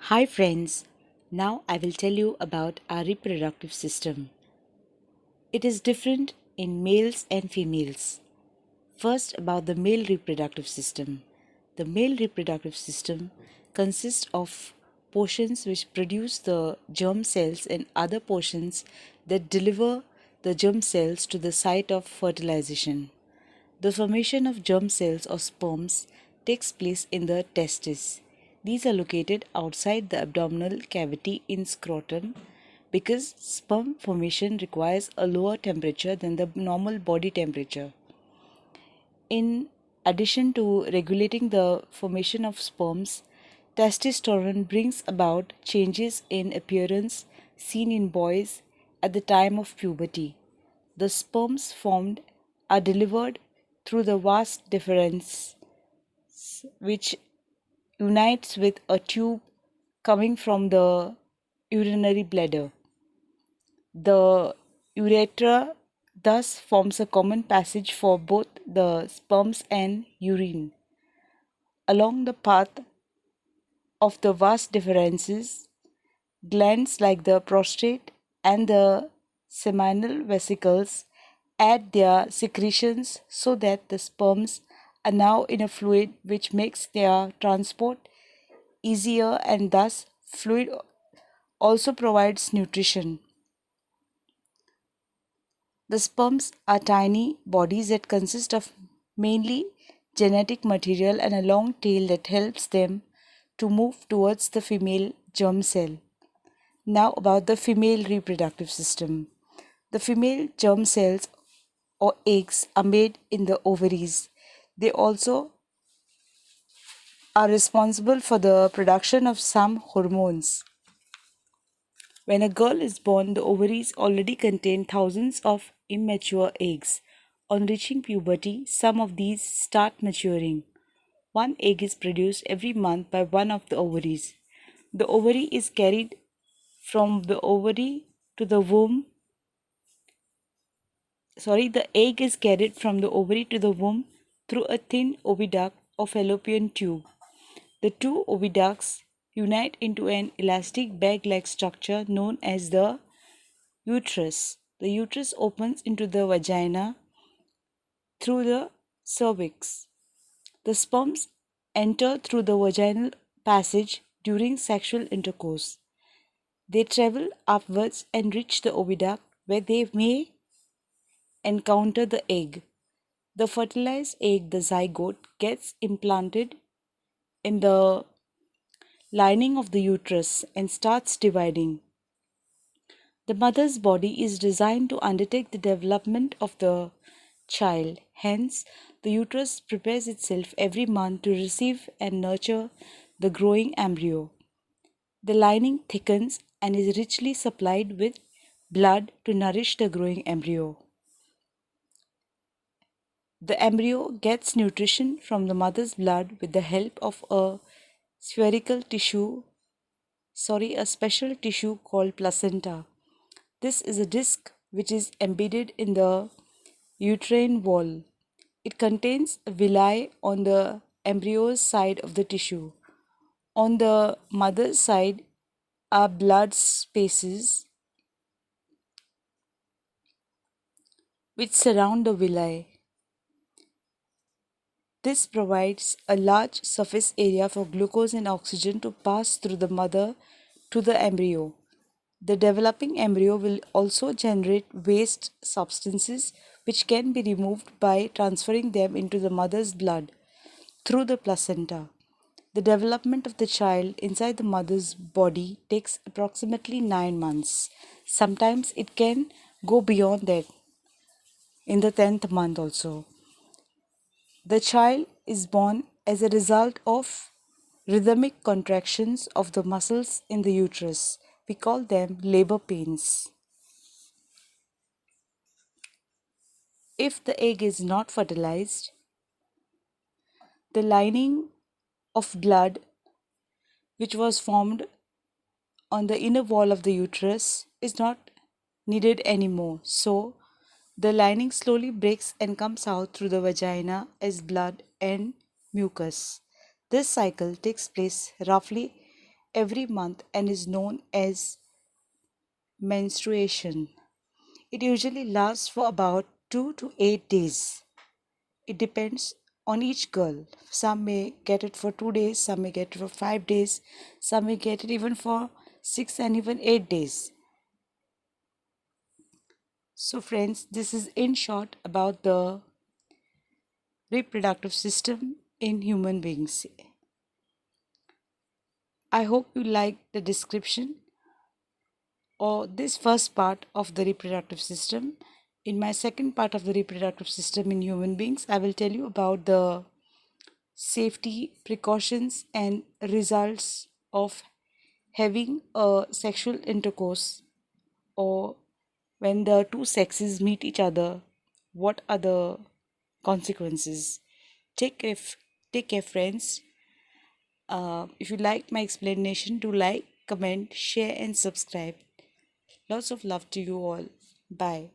Hi friends, now I will tell you about our reproductive system. It is different in males and females. First, about the male reproductive system. The male reproductive system consists of portions which produce the germ cells and other portions that deliver the germ cells to the site of fertilization. The formation of germ cells or sperms takes place in the testes. These are located outside the abdominal cavity in scrotum because sperm formation requires a lower temperature than the normal body temperature. In addition to regulating the formation of sperms, testosterone brings about changes in appearance seen in boys at the time of puberty. The sperms formed are delivered through the vas deferens, which unites with a tube coming from the urinary bladder. The urethra thus forms a common passage for both the sperms and urine. Along the path of the vas deferens, glands like the prostate and the seminal vesicles add their secretions so that the sperms are now in a fluid which makes their transport easier, and thus fluid also provides nutrition. The sperms are tiny bodies that consist of mainly genetic material and a long tail that helps them to move towards the female germ cell. Now about the female reproductive system. The female germ cells or eggs are made in the ovaries. They also are responsible for the production of some hormones. When a girl is born, the ovaries already contain thousands of immature eggs. On reaching puberty, some of these start maturing. One egg is produced every month by one of the ovaries. The ovary is carried from the ovary to the womb. The egg is carried from the ovary to the womb through a thin oviduct or fallopian tube. The two oviducts unite into an elastic bag-like structure known as the uterus. The uterus opens into the vagina through the cervix. The sperms enter through the vaginal passage during sexual intercourse. They travel upwards and reach the oviduct where they may encounter the egg. The fertilized egg, the zygote, gets implanted in the lining of the uterus and starts dividing. The mother's body is designed to undertake the development of the child. Hence, the uterus prepares itself every month to receive and nurture the growing embryo. The lining thickens and is richly supplied with blood to nourish the growing embryo. The embryo gets nutrition from the mother's blood with the help of a special tissue called placenta. This is a disc which is embedded in the uterine wall. It contains villi on the embryo's side of the tissue. On the mother's side are blood spaces which surround the villi. This provides a large surface area for glucose and oxygen to pass through the mother to the embryo. The developing embryo will also generate waste substances which can be removed by transferring them into the mother's blood through the placenta. The development of the child inside the mother's body takes approximately 9 months. Sometimes it can go beyond that in the 10th month also. The child is born as a result of rhythmic contractions of the muscles in the uterus. We call them labor pains. If the egg is not fertilized, the lining of blood which was formed on the inner wall of the uterus is not needed anymore. So, the lining slowly breaks and comes out through the vagina as blood and mucus. This cycle takes place roughly every month and is known as menstruation. It usually lasts for about 2 to 8 days. It depends on each girl. Some may get it for 2 days, some may get it for 5 days, some may get it even for 6 and even 8 days. So, friends, this is in short about the reproductive system in human beings. I hope you liked the description or this first part of the reproductive system. In my second part of the reproductive system in human beings, I will tell you about the safety precautions and results of having a sexual intercourse, or when the two sexes meet each other, what are the consequences. Take care, friends. If you like my explanation, do like, comment, share, and subscribe. Lots of love to you all. Bye.